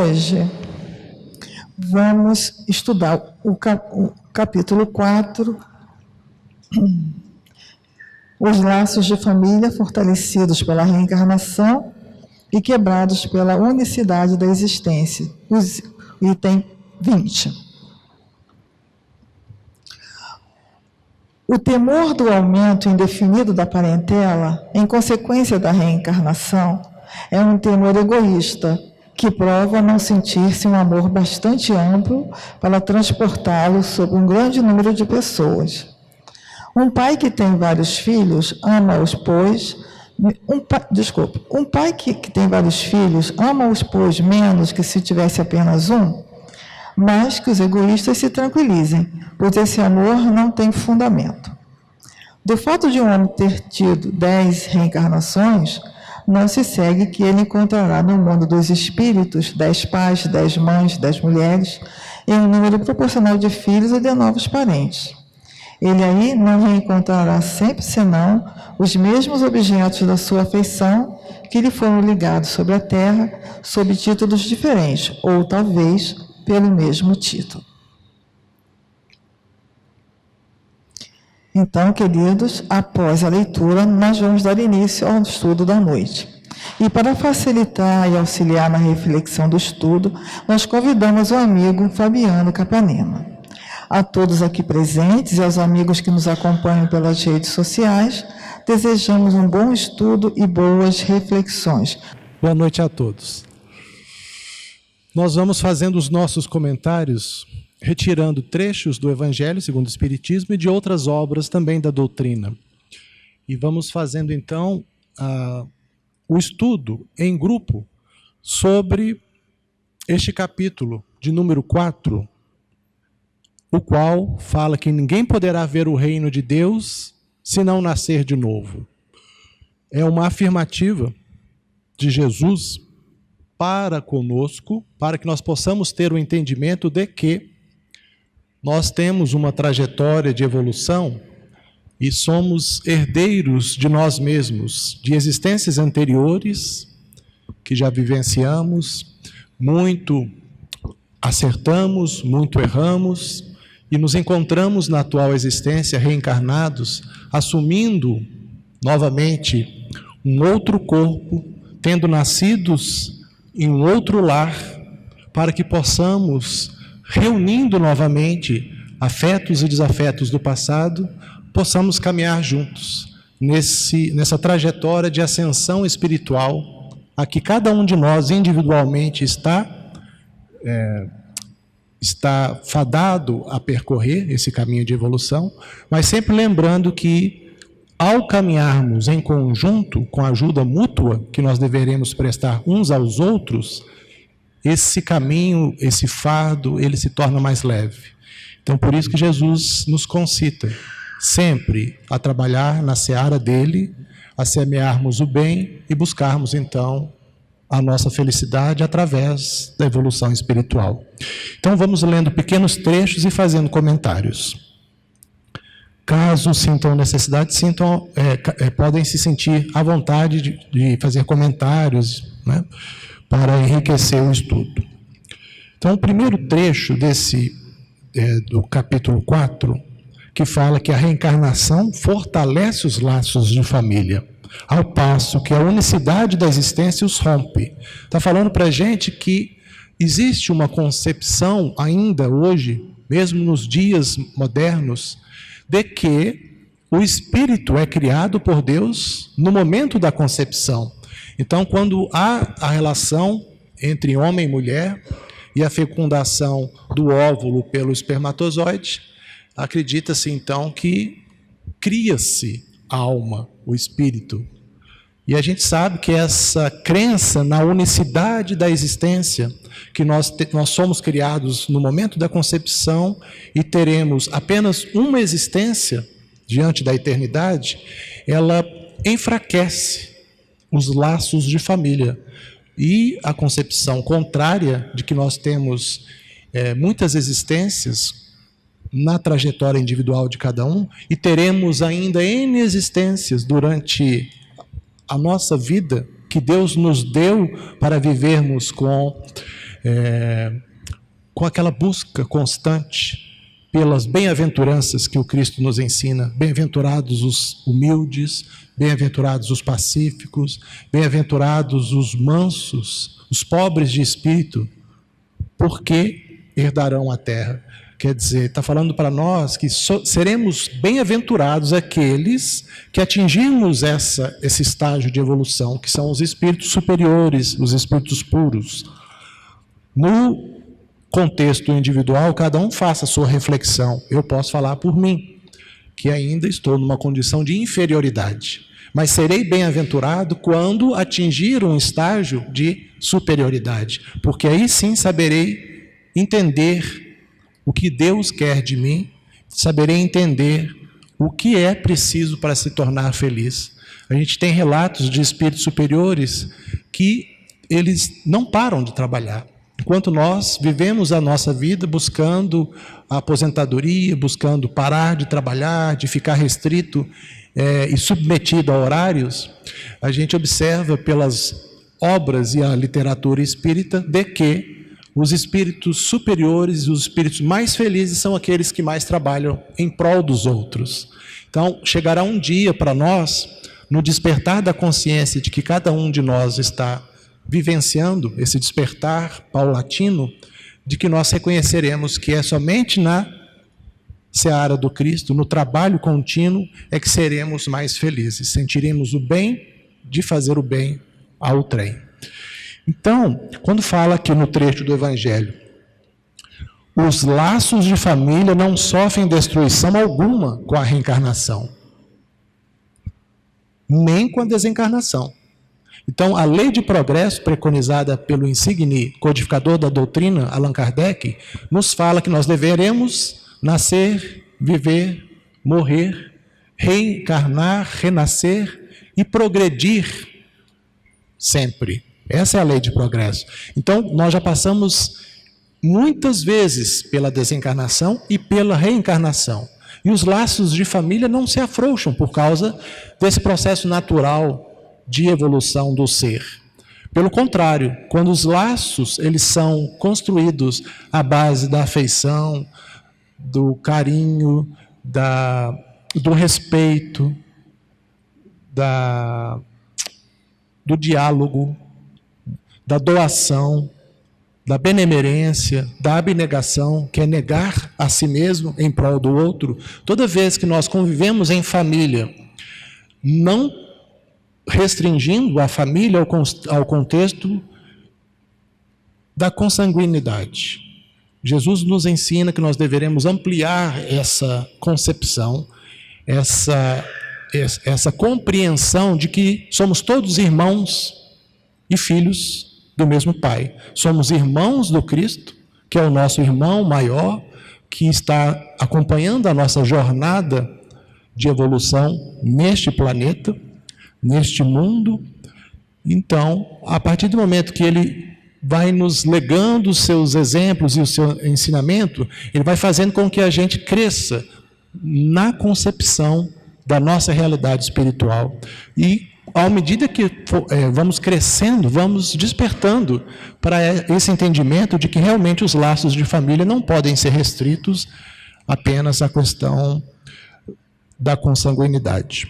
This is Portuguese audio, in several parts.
hoje vamos estudar o capítulo 4, os laços de família fortalecidos pela reencarnação e quebrados pela unicidade da existência, item 20. O temor do aumento indefinido da parentela, em consequência da reencarnação, é um temor egoísta, que prova não sentir-se um amor bastante amplo para transportá-lo sobre um grande número de pessoas. Um pai que tem vários filhos ama-os, pois... Um pai que tem vários filhos ama-os, pois, menos que se tivesse apenas um, mas que os egoístas se tranquilizem, pois esse amor não tem fundamento. Do fato de um homem ter tido 10 reencarnações, não se segue que ele encontrará no mundo dos espíritos 10 pais, 10 mães, 10 mulheres, em um número proporcional de filhos e de novos parentes. Ele aí não reencontrará sempre, senão, os mesmos objetos da sua afeição que lhe foram ligados sobre a terra, sob títulos diferentes, ou talvez pelo mesmo título. Então, queridos, após a leitura, nós vamos dar início ao estudo da noite. E para facilitar e auxiliar na reflexão do estudo, nós convidamos o amigo Fabiano Capanema. A todos aqui presentes e aos amigos que nos acompanham pelas redes sociais, desejamos um bom estudo e boas reflexões. Boa noite a todos. Nós vamos fazendo os nossos comentários, retirando trechos do Evangelho segundo o Espiritismo e de outras obras também da doutrina. E vamos fazendo, então, o estudo em grupo sobre este capítulo de número 4, o qual fala que ninguém poderá ver o reino de Deus se não nascer de novo. É uma afirmativa de Jesus para conosco, para que nós possamos ter o entendimento de que nós temos uma trajetória de evolução e somos herdeiros de nós mesmos, de existências anteriores que já vivenciamos, muito acertamos, muito erramos, e nos encontramos na atual existência reencarnados, assumindo novamente um outro corpo, tendo nascidos em um outro lar, para que possamos, reunindo novamente afetos e desafetos do passado, possamos caminhar juntos nessa trajetória de ascensão espiritual, a que cada um de nós individualmente está fadado a percorrer esse caminho de evolução, mas sempre lembrando que, ao caminharmos em conjunto, com a ajuda mútua que nós deveremos prestar uns aos outros, esse caminho, esse fardo, ele se torna mais leve. Então, por isso que Jesus nos concita sempre a trabalhar na seara dele, a semearmos o bem e buscarmos, então, a nossa felicidade através da evolução espiritual. Então vamos lendo pequenos trechos e fazendo comentários. Caso sintam necessidade, podem se sentir à vontade de fazer comentários, né, para enriquecer o estudo. Então o primeiro trecho do capítulo 4, que fala que a reencarnação fortalece os laços de família, ao passo que a unicidade da existência os rompe. Está falando para a gente que existe uma concepção ainda hoje, mesmo nos dias modernos, de que o espírito é criado por Deus no momento da concepção. Então, quando há a relação entre homem e mulher e a fecundação do óvulo pelo espermatozoide, acredita-se então que cria-se a alma, o espírito. E a gente sabe que essa crença na unicidade da existência, que nós somos criados no momento da concepção e teremos apenas uma existência diante da eternidade, ela enfraquece os laços de família. E a concepção contrária de que nós temos muitas existências na trajetória individual de cada um, e teremos ainda N existências durante a nossa vida, que Deus nos deu para vivermos com com aquela busca constante pelas bem-aventuranças que o Cristo nos ensina. Bem-aventurados os humildes, bem-aventurados os pacíficos, bem-aventurados os mansos, os pobres de espírito, porque herdarão a terra. Quer dizer, está falando para nós que seremos bem-aventurados aqueles que atingimos esse estágio de evolução, que são os espíritos superiores, os espíritos puros. No contexto individual, cada um faça a sua reflexão. Eu posso falar por mim, que ainda estou numa condição de inferioridade, mas serei bem-aventurado quando atingir um estágio de superioridade, porque aí sim saberei entender o que Deus quer de mim, saberei entender o que é preciso para se tornar feliz. A gente tem relatos de espíritos superiores que eles não param de trabalhar. Enquanto nós vivemos a nossa vida buscando a aposentadoria, buscando parar de trabalhar, de ficar restrito e submetido a horários, a gente observa pelas obras e a literatura espírita de que os espíritos superiores, os espíritos mais felizes são aqueles que mais trabalham em prol dos outros. Então, chegará um dia para nós, no despertar da consciência de que cada um de nós está vivenciando esse despertar paulatino, de que nós reconheceremos que é somente na seara do Cristo, no trabalho contínuo, é que seremos mais felizes, sentiremos o bem de fazer o bem ao trem. Então, quando fala aqui no trecho do Evangelho, os laços de família não sofrem destruição alguma com a reencarnação, nem com a desencarnação. Então, a lei de progresso preconizada pelo insigne codificador da doutrina, Allan Kardec, nos fala que nós deveremos nascer, viver, morrer, reencarnar, renascer e progredir sempre. Essa é a lei de progresso. Então, nós já passamos muitas vezes pela desencarnação e pela reencarnação. E os laços de família não se afrouxam por causa desse processo natural de evolução do ser. Pelo contrário, quando os laços eles são construídos à base da afeição, do carinho, do respeito, do diálogo, da doação, da benemerência, da abnegação, que é negar a si mesmo em prol do outro, toda vez que nós convivemos em família, não restringindo a família ao contexto da consanguinidade. Jesus nos ensina que nós deveremos ampliar essa concepção, essa compreensão de que somos todos irmãos e filhos do mesmo Pai. Somos irmãos do Cristo, que é o nosso irmão maior, que está acompanhando a nossa jornada de evolução neste planeta, neste mundo. Então, a partir do momento que ele vai nos legando os seus exemplos e o seu ensinamento, ele vai fazendo com que a gente cresça na concepção da nossa realidade espiritual. E, à medida que vamos crescendo, vamos despertando para esse entendimento de que realmente os laços de família não podem ser restritos apenas à questão da consanguinidade.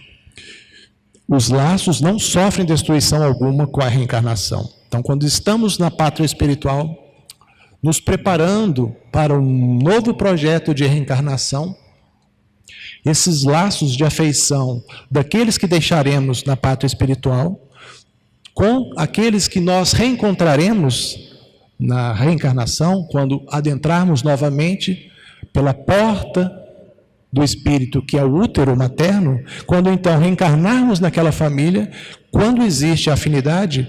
Os laços não sofrem destruição alguma com a reencarnação. Então, quando estamos na pátria espiritual, nos preparando para um novo projeto de reencarnação, esses laços de afeição daqueles que deixaremos na pátria espiritual, com aqueles que nós reencontraremos na reencarnação, quando adentrarmos novamente pela porta do espírito, que é o útero materno, quando então reencarnarmos naquela família, quando existe a afinidade,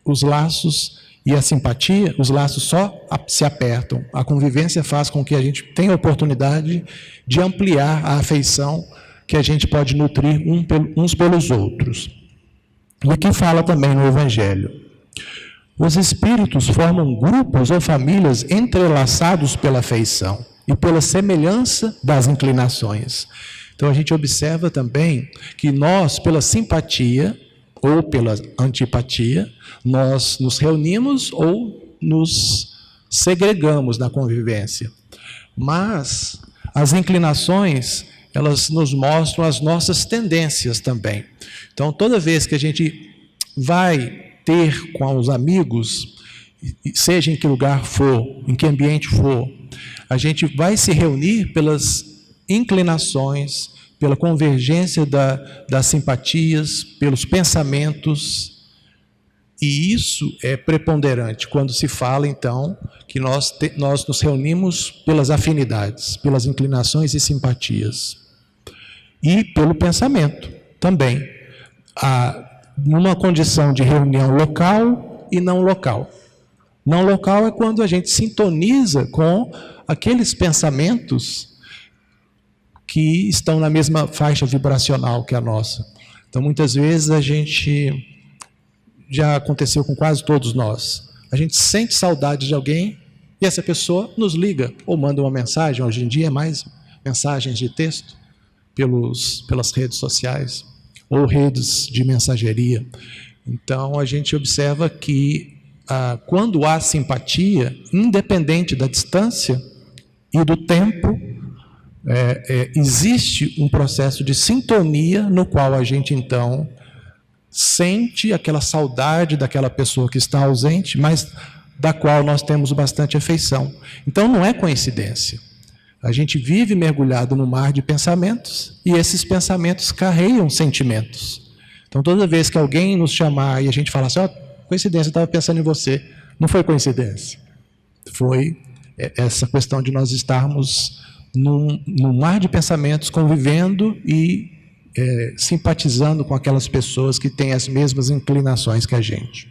os laços e a simpatia, os laços só se apertam. A convivência faz com que a gente tenha a oportunidade de ampliar a afeição que a gente pode nutrir uns pelos outros. E aqui fala também no Evangelho: os espíritos formam grupos ou famílias entrelaçados pela afeição e pela semelhança das inclinações. Então a gente observa também que nós, pela simpatia ou pela antipatia, nós nos reunimos ou nos segregamos na convivência. Mas as inclinações, elas nos mostram as nossas tendências também. Então, toda vez que a gente vai ter com os amigos, seja em que lugar for, em que ambiente for, a gente vai se reunir pelas inclinações, pela convergência das simpatias, pelos pensamentos. E isso é preponderante quando se fala, então, que nós nos reunimos pelas afinidades, pelas inclinações e simpatias. E pelo pensamento também. Numa condição de reunião local e não local. Não local é quando a gente sintoniza com aqueles pensamentos que estão na mesma faixa vibracional que a nossa. Então, muitas vezes a gente... Já aconteceu com quase todos nós. A gente sente saudade de alguém e essa pessoa nos liga ou manda uma mensagem. Hoje em dia é mais mensagens de texto pelas redes sociais ou redes de mensageria. Então, a gente observa que quando há simpatia, independente da distância e do tempo, existe um processo de sintonia no qual a gente, então, sente aquela saudade daquela pessoa que está ausente, mas da qual nós temos bastante afeição. Então, não é coincidência. A gente vive mergulhado no mar de pensamentos e esses pensamentos carregam sentimentos. Então, toda vez que alguém nos chamar e a gente falar assim, coincidência, eu estava pensando em você, não foi coincidência. Foi essa questão de nós estarmos num mar de pensamentos, convivendo e simpatizando com aquelas pessoas que têm as mesmas inclinações que a gente.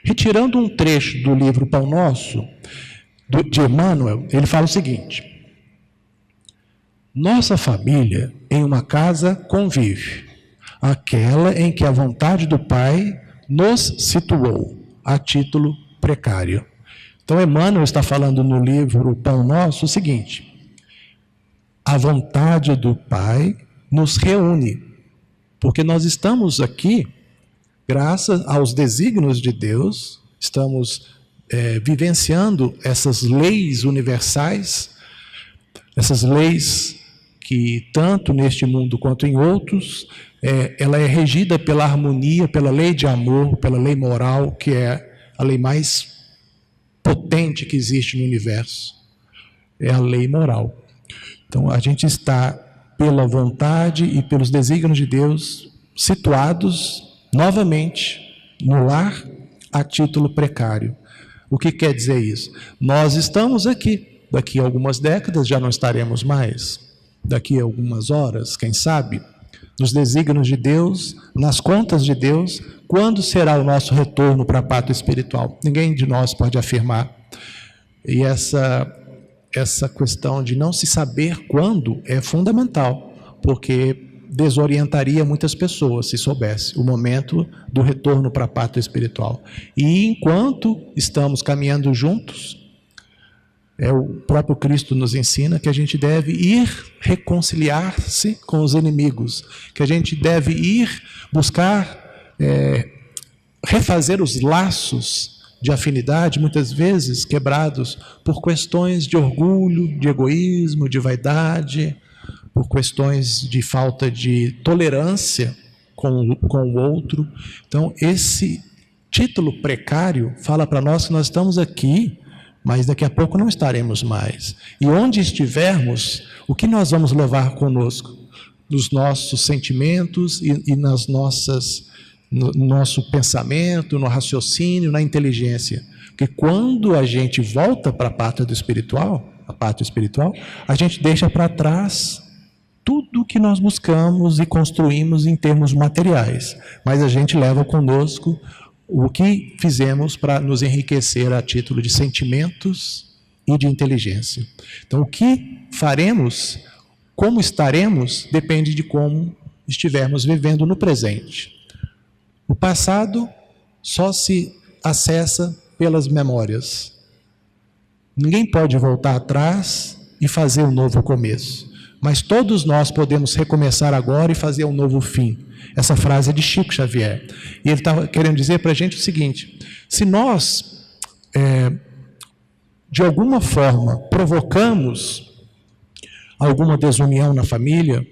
Retirando um trecho do livro Pão Nosso, de Emmanuel, ele fala o seguinte: nossa família em uma casa convive, aquela em que a vontade do Pai nos situou, a título precário. Então, Emmanuel está falando no livro Pão Nosso o seguinte: a vontade do Pai nos reúne, porque nós estamos aqui, graças aos desígnios de Deus, estamos vivenciando essas leis universais, essas leis que tanto neste mundo quanto em outros, ela é regida pela harmonia, pela lei de amor, pela lei moral, que é a lei mais potente que existe no universo, é a lei moral. Então, a gente está, pela vontade e pelos desígnios de Deus, situados novamente no lar a título precário. O que quer dizer isso? Nós estamos aqui, daqui a algumas décadas já não estaremos mais, daqui a algumas horas, quem sabe, nos desígnios de Deus, nas contas de Deus, quando será o nosso retorno para a pátria espiritual? Ninguém de nós pode afirmar. E essa questão de não se saber quando é fundamental, porque desorientaria muitas pessoas se soubesse o momento do retorno para a pátria espiritual. E enquanto estamos caminhando juntos, o próprio Cristo nos ensina que a gente deve ir reconciliar-se com os inimigos, que a gente deve ir buscar refazer os laços de afinidade, muitas vezes quebrados por questões de orgulho, de egoísmo, de vaidade, por questões de falta de tolerância com o outro. Então, esse título precário fala para nós que nós estamos aqui, mas daqui a pouco não estaremos mais. E onde estivermos, o que nós vamos levar conosco? Nos nossos sentimentos e nas nossas... no nosso pensamento, no raciocínio, na inteligência. Porque quando a gente volta para a pátria espiritual, a gente deixa para trás tudo que nós buscamos e construímos em termos materiais. Mas a gente leva conosco o que fizemos para nos enriquecer a título de sentimentos e de inteligência. Então, o que faremos, como estaremos, depende de como estivermos vivendo no presente. O passado só se acessa pelas memórias. Ninguém pode voltar atrás e fazer um novo começo. Mas todos nós podemos recomeçar agora e fazer um novo fim. Essa frase é de Chico Xavier. E ele estava querendo dizer para a gente o seguinte: se nós de alguma forma, provocamos alguma desunião na família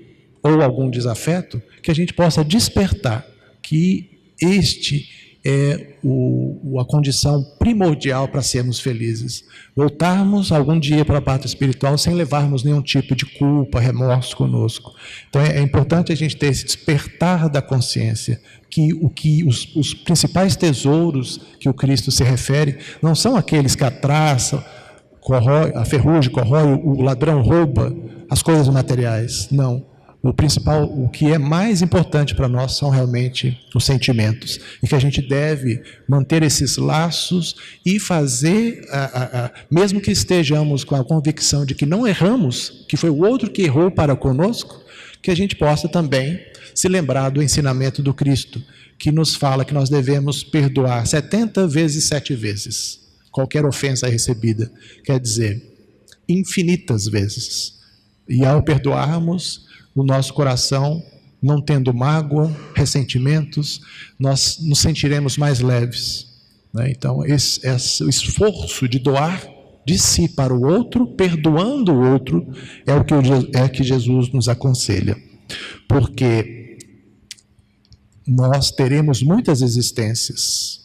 ou algum desafeto, que a gente possa despertar que este é a condição primordial para sermos felizes. Voltarmos algum dia para a parte espiritual sem levarmos nenhum tipo de culpa, remorso conosco. Então é importante a gente ter esse despertar da consciência, que os principais tesouros que o Cristo se refere não são aqueles que a traça, a ferrugem corrói, o ladrão rouba as coisas materiais. Não. O principal, o que é mais importante para nós são realmente os sentimentos. E que a gente deve manter esses laços e fazer, mesmo que estejamos com a convicção de que não erramos, que foi o outro que errou para conosco, que a gente possa também se lembrar do ensinamento do Cristo, que nos fala que nós devemos perdoar 70 vezes 7 vezes. Qualquer ofensa recebida. Quer dizer, infinitas vezes. E ao perdoarmos, o nosso coração, não tendo mágoa, ressentimentos, nós nos sentiremos mais leves. Né? Então, o esforço de doar de si para o outro, perdoando o outro, é que Jesus nos aconselha. Porque nós teremos muitas existências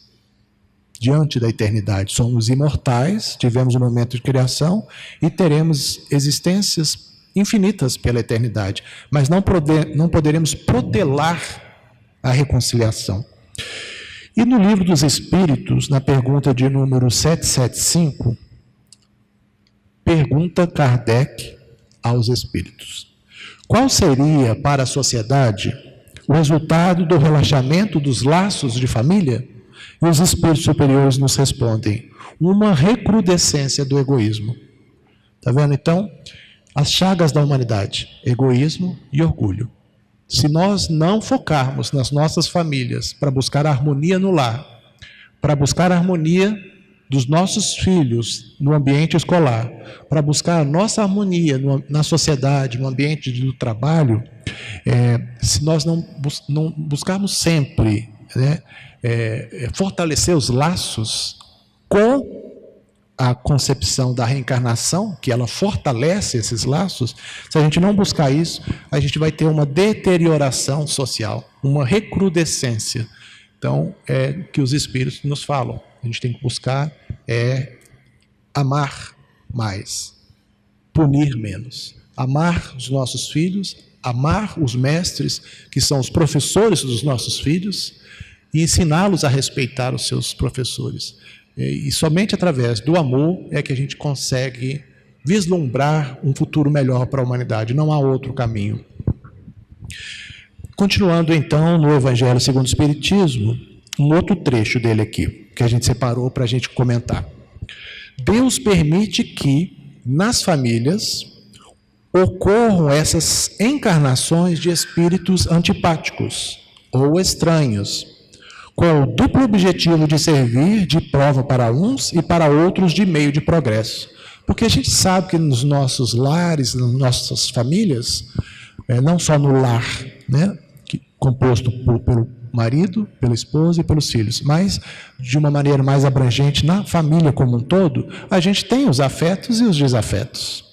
diante da eternidade. Somos imortais, tivemos um momento de criação e teremos existências infinitas pela eternidade, mas não poderemos protelar a reconciliação. E no Livro dos Espíritos, na pergunta de número 775, pergunta Kardec aos Espíritos: qual seria para a sociedade o resultado do relaxamento dos laços de família? E os Espíritos superiores nos respondem: uma recrudescência do egoísmo. Está vendo, então? As chagas da humanidade, egoísmo e orgulho. Se nós não focarmos nas nossas famílias para buscar a harmonia no lar, para buscar a harmonia dos nossos filhos no ambiente escolar, para buscar a nossa harmonia na sociedade, no ambiente do trabalho, se nós não buscarmos sempre, né, fortalecer os laços com a concepção da reencarnação, que ela fortalece esses laços, se a gente não buscar isso, a gente vai ter uma deterioração social, uma recrudescência. Então, é que os Espíritos nos falam. A gente tem que buscar amar mais, punir menos. Amar os nossos filhos, amar os mestres, que são os professores dos nossos filhos, e ensiná-los a respeitar os seus professores. E somente através do amor é que a gente consegue vislumbrar um futuro melhor para a humanidade. Não há outro caminho. Continuando então no Evangelho segundo o Espiritismo, um outro trecho dele aqui, que a gente separou para a gente comentar. Deus permite que nas famílias ocorram essas encarnações de espíritos antipáticos ou estranhos, com o duplo objetivo de servir de prova para uns e para outros de meio de progresso. Porque a gente sabe que nos nossos lares, nas nossas famílias, não só no lar, né, composto pelo marido, pela esposa e pelos filhos, mas de uma maneira mais abrangente, na família como um todo, a gente tem os afetos e os desafetos.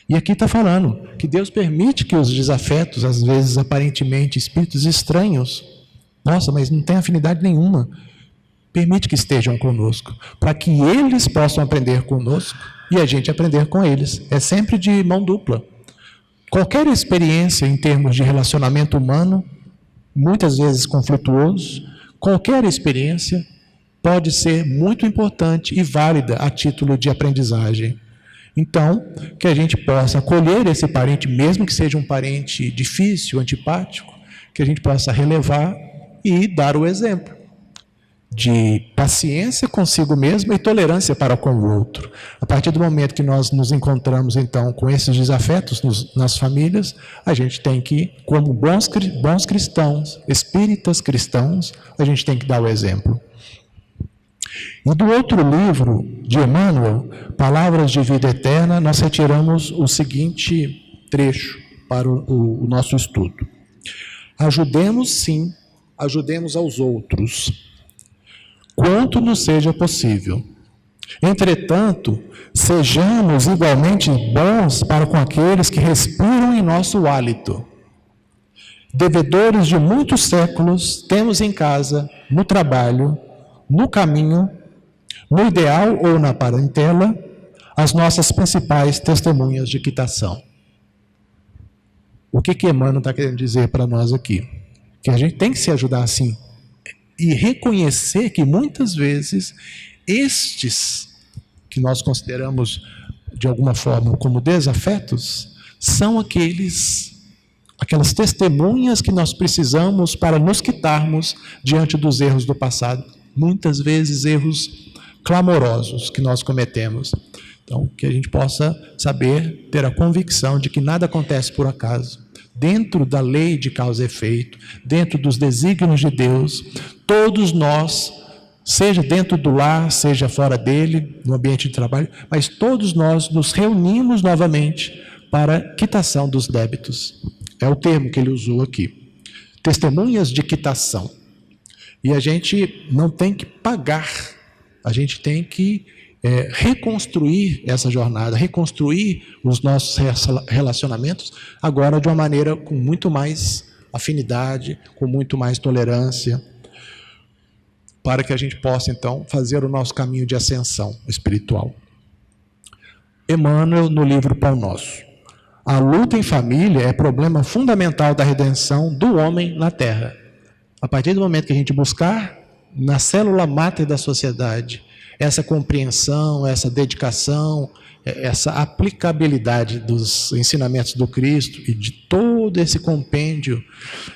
E aqui está falando que Deus permite que os desafetos, às vezes aparentemente espíritos estranhos, nossa, mas não tem afinidade nenhuma, permite que estejam conosco, para que eles possam aprender conosco e a gente aprender com eles. É sempre de mão dupla. Qualquer experiência em termos de relacionamento humano, muitas vezes conflituoso, qualquer experiência pode ser muito importante e válida a título de aprendizagem. Então, que a gente possa acolher esse parente, mesmo que seja um parente difícil, antipático, que a gente possa relevar e dar o exemplo de paciência consigo mesmo e tolerância para com o outro. A partir do momento que nós nos encontramos, então, com esses desafetos nas famílias, a gente tem que, como bons cristãos, espíritas cristãos, a gente tem que dar o exemplo. E do outro livro de Emmanuel, Palavras de Vida Eterna, nós retiramos o seguinte trecho para o nosso estudo. Ajudemos, sim, ajudemos aos outros, quanto nos seja possível, Entretanto, sejamos igualmente bons para com aqueles que respiram em nosso hálito. Devedores de muitos séculos, temos em casa, no trabalho, no caminho, no ideal ou na parentela, as nossas principais testemunhas de quitação. O que Emmanuel está querendo dizer para nós aqui? Que a gente tem que se ajudar assim e reconhecer que muitas vezes estes que nós consideramos de alguma forma como desafetos são aquelas testemunhas que nós precisamos para nos quitarmos diante dos erros do passado, muitas vezes erros clamorosos que nós cometemos. Então, que a gente possa saber, ter a convicção de que nada acontece por acaso. Dentro da lei de causa e efeito, dentro dos desígnios de Deus, todos nós, seja dentro do lar, seja fora dele, no ambiente de trabalho, mas todos nós nos reunimos novamente para quitação dos débitos. É o termo que ele usou aqui. Testemunhas de quitação. E a gente não tem que pagar, a gente tem que reconstruir essa jornada, reconstruir os nossos relacionamentos, agora de uma maneira com muito mais afinidade, com muito mais tolerância, para que a gente possa, então, fazer o nosso caminho de ascensão espiritual. Emmanuel, no livro Pão Nosso. A luta em família é problema fundamental da redenção do homem na Terra. A partir do momento que a gente buscar, na célula máter da sociedade, essa compreensão, essa dedicação, essa aplicabilidade dos ensinamentos do Cristo e de todo esse compêndio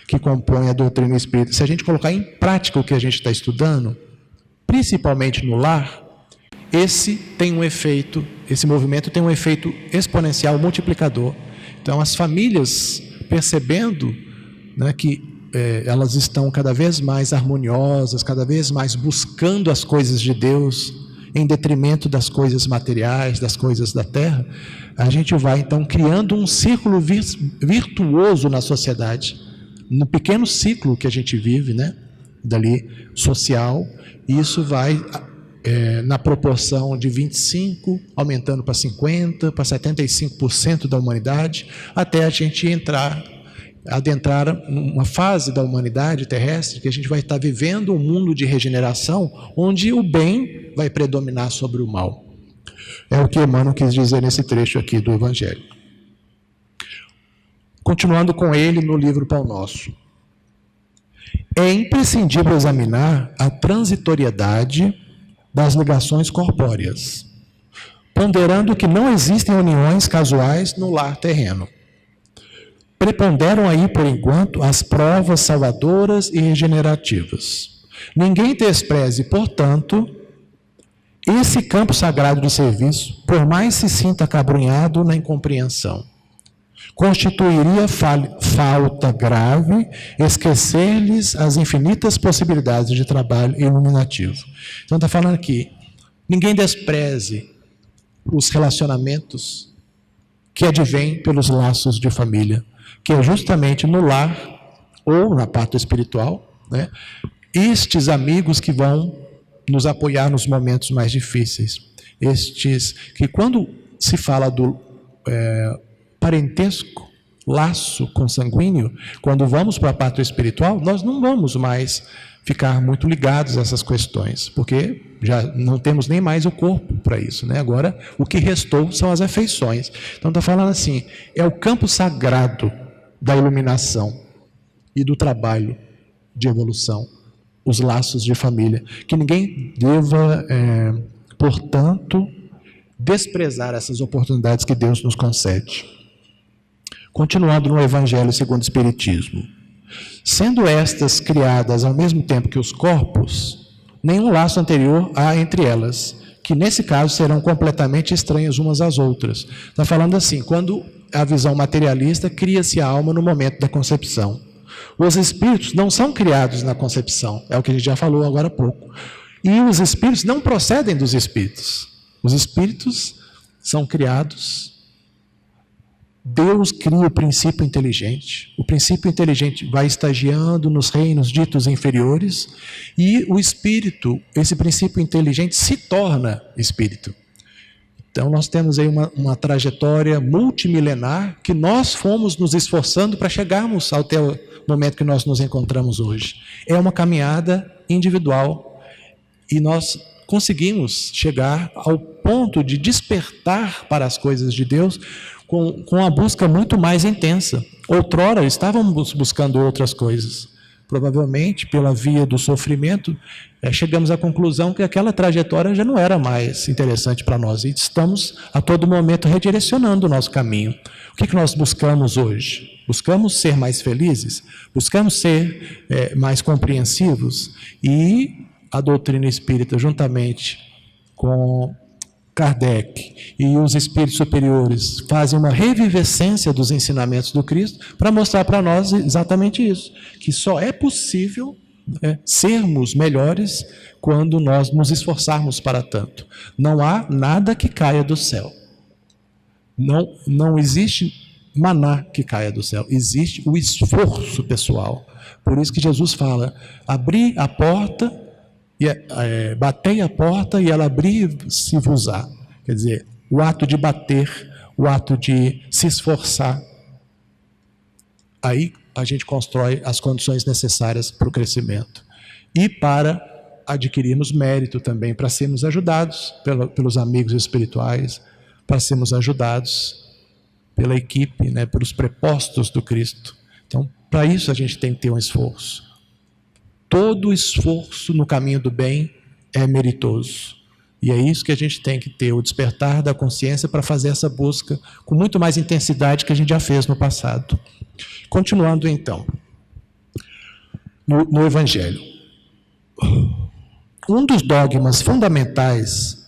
que compõe a doutrina espírita, se a gente colocar em prática o que a gente está estudando, principalmente no lar, esse movimento tem um efeito exponencial multiplicador. Então, as famílias, percebendo, né, que elas estão cada vez mais harmoniosas, cada vez mais buscando as coisas de Deus, em detrimento das coisas materiais, das coisas da terra, a gente vai, então, criando um círculo virtuoso na sociedade, no pequeno ciclo que a gente vive, né, dali, social, e isso vai na proporção de 25%, aumentando para 50%, para 75% da humanidade, até a gente adentrar uma fase da humanidade terrestre que a gente vai estar vivendo um mundo de regeneração onde o bem vai predominar sobre o mal. É o que Emmanuel quis dizer nesse trecho aqui do Evangelho. Continuando com ele no livro Pão Nosso. É imprescindível examinar a transitoriedade das ligações corpóreas, ponderando que não existem uniões casuais no lar terreno. Preponderam aí, por enquanto, as provas salvadoras e regenerativas. Ninguém despreze, portanto, esse campo sagrado de serviço, por mais se sinta acabrunhado na incompreensão. Constituiria falta grave esquecer-lhes as infinitas possibilidades de trabalho iluminativo. Então está falando aqui, ninguém despreze os relacionamentos que advêm pelos laços de família, que é justamente no lar ou na parte espiritual, né, estes amigos que vão nos apoiar nos momentos mais difíceis. Estes que, quando se fala do parentesco, laço consanguíneo, quando vamos para a pátria espiritual, nós não vamos mais ficar muito ligados a essas questões, porque já não temos nem mais o corpo para isso, né? Agora, o que restou são as afeições. Então, está falando assim, é o campo sagrado da iluminação e do trabalho de evolução, os laços de família, que ninguém deva, portanto, desprezar essas oportunidades que Deus nos concede. Continuando no Evangelho segundo o Espiritismo. Sendo estas criadas ao mesmo tempo que os corpos, nenhum laço anterior há entre elas, que nesse caso serão completamente estranhas umas às outras. Está falando assim, quando a visão materialista cria-se a alma no momento da concepção. Os espíritos não são criados na concepção, é o que a gente já falou agora há pouco. E os espíritos não procedem dos espíritos. Os espíritos são criados Deus cria o princípio inteligente. O princípio inteligente vai estagiando nos reinos ditos inferiores e o espírito, esse princípio inteligente, se torna espírito. Então nós temos aí uma trajetória multimilenar que nós fomos nos esforçando para chegarmos até o momento que nós nos encontramos hoje. É uma caminhada individual e nós conseguimos chegar ao ponto de despertar para as coisas de Deus com uma busca muito mais intensa. Outrora estávamos buscando outras coisas. Provavelmente, pela via do sofrimento, chegamos à conclusão que aquela trajetória já não era mais interessante para nós. E estamos, a todo momento, redirecionando o nosso caminho. O que nós buscamos hoje? Buscamos ser mais felizes? Buscamos ser mais compreensivos? E a doutrina espírita, juntamente com Kardec e os espíritos superiores, fazem uma revivescência dos ensinamentos do Cristo para mostrar para nós exatamente isso, que só é possível sermos melhores quando nós nos esforçarmos para tanto. Não há nada que caia do céu. Não existe maná que caia do céu. Existe o esforço pessoal. Por isso que Jesus fala, abri a porta, batei a porta e ela abrir-se-vos-á. Quer dizer, o ato de bater, o ato de se esforçar. Aí a gente constrói as condições necessárias para o crescimento. E para adquirirmos mérito também, para sermos ajudados pelos amigos espirituais, para sermos ajudados pela equipe, pelos prepostos do Cristo. Então, para isso a gente tem que ter um esforço. Todo esforço no caminho do bem é meritoso. E é isso que a gente tem que ter, o despertar da consciência para fazer essa busca com muito mais intensidade que a gente já fez no passado. Continuando então, no Evangelho. Um dos dogmas fundamentais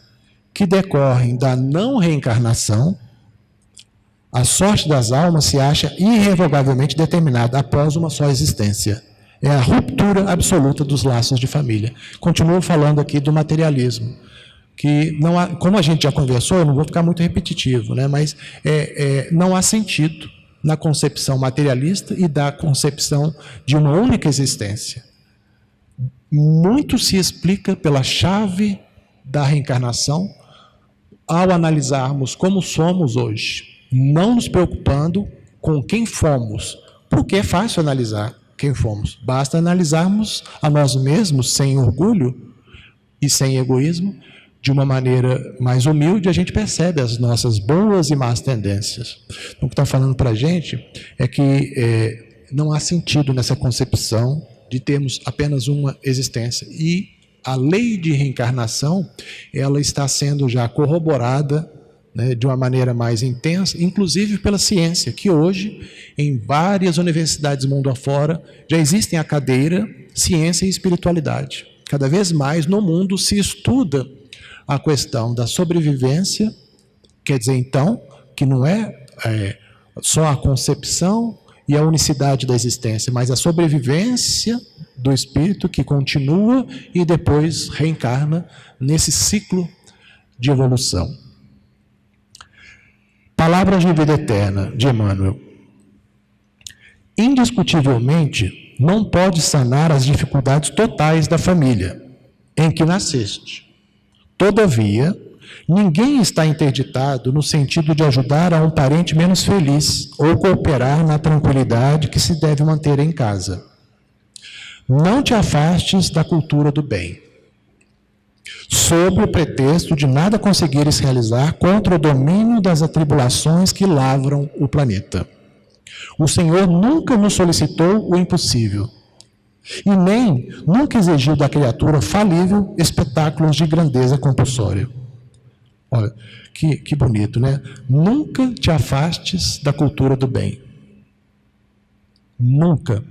que decorrem da não reencarnação, a sorte das almas se acha irrevogavelmente determinada após uma só existência. É a ruptura absoluta dos laços de família. Continuo falando aqui do materialismo, que não há, como a gente já conversou, eu não vou ficar muito repetitivo, mas não há sentido na concepção materialista e da concepção de uma única existência. Muito se explica pela chave da reencarnação ao analisarmos como somos hoje, não nos preocupando com quem fomos, porque é fácil analisar quem fomos. Basta analisarmos a nós mesmos sem orgulho e sem egoísmo, de uma maneira mais humilde, a gente percebe as nossas boas e más tendências. Então, o que está falando para a gente é que não há sentido nessa concepção de termos apenas uma existência. E a lei de reencarnação, ela está sendo já corroborada de uma maneira mais intensa, inclusive pela ciência, que hoje, em várias universidades mundo afora, já existem a cadeira ciência e espiritualidade. Cada vez mais no mundo se estuda a questão da sobrevivência, quer dizer, então, que não é só a concepção e a unicidade da existência, mas a sobrevivência do espírito que continua e depois reencarna nesse ciclo de evolução. Palavras de vida eterna, de Emmanuel. Indiscutivelmente, não pode sanar as dificuldades totais da família em que nasceste. Todavia, ninguém está interditado no sentido de ajudar a um parente menos feliz ou cooperar na tranquilidade que se deve manter em casa. Não te afastes da cultura do bem, sob o pretexto de nada conseguires realizar contra o domínio das atribulações que lavram o planeta. O Senhor nunca nos solicitou o impossível, e nem nunca exigiu da criatura falível espetáculos de grandeza compulsória. Olha, que bonito, Nunca te afastes da cultura do bem. Nunca.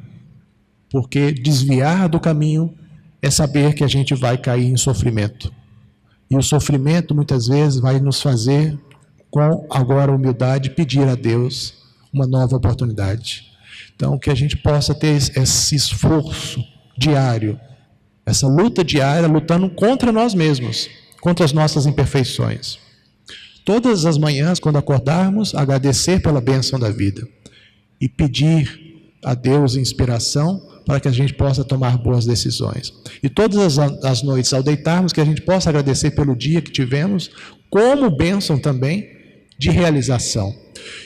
Porque desviar do caminho é saber que a gente vai cair em sofrimento. E o sofrimento, muitas vezes, vai nos fazer, com agora humildade, pedir a Deus uma nova oportunidade. Então, que a gente possa ter esse esforço diário, essa luta diária, lutando contra nós mesmos, contra as nossas imperfeições. todas as manhãs, quando acordarmos, agradecer pela bênção da vida e pedir a Deus inspiração para que a gente possa tomar boas decisões. E todas as noites, ao deitarmos, que a gente possa agradecer pelo dia que tivemos, como bênção também de realização.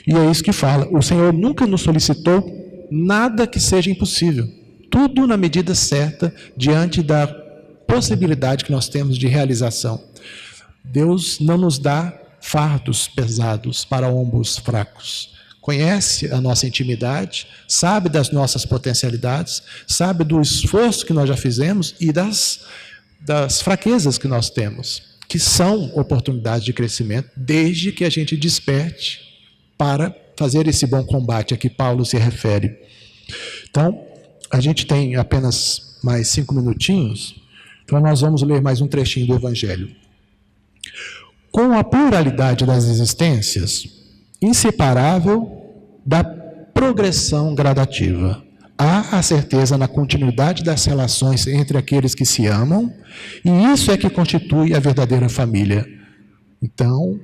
E é isso que fala. O Senhor nunca nos solicitou nada que seja impossível. Tudo na medida certa, diante da possibilidade que nós temos de realização. Deus não nos dá fardos pesados para ombros fracos. Conhece a nossa intimidade, sabe das nossas potencialidades, sabe do esforço que nós já fizemos e das fraquezas que nós temos, que são oportunidades de crescimento, desde que a gente desperte para fazer esse bom combate a que Paulo se refere. Então, a gente tem apenas mais 5 minutinhos, então nós vamos ler mais um trechinho do Evangelho. Com a pluralidade das existências, inseparável da progressão gradativa. Há a certeza na continuidade das relações entre aqueles que se amam, e isso é que constitui a verdadeira família. Então,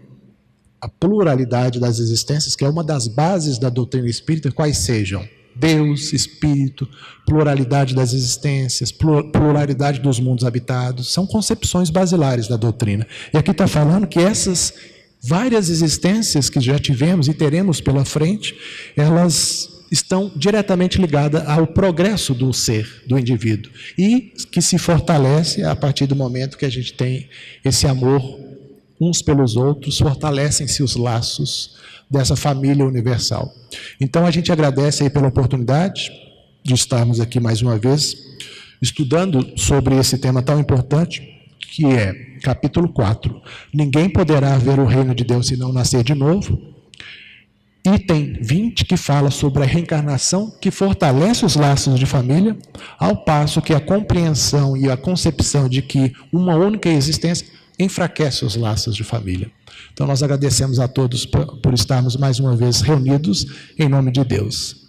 a pluralidade das existências, que é uma das bases da doutrina espírita, quais sejam? Deus, Espírito, pluralidade das existências, pluralidade dos mundos habitados, são concepções basilares da doutrina. E aqui está falando que essas várias existências que já tivemos e teremos pela frente, elas estão diretamente ligadas ao progresso do ser, do indivíduo, e que se fortalece a partir do momento que a gente tem esse amor uns pelos outros, fortalecem-se os laços dessa família universal. Então a gente agradece aí pela oportunidade de estarmos aqui mais uma vez, estudando sobre esse tema tão importante, que é capítulo 4. Ninguém poderá ver o reino de Deus se não nascer de novo. Item 20, que fala sobre a reencarnação, que fortalece os laços de família, ao passo que a compreensão e a concepção de que uma única existência enfraquece os laços de família. Então nós agradecemos a todos por estarmos mais uma vez reunidos em nome de Deus.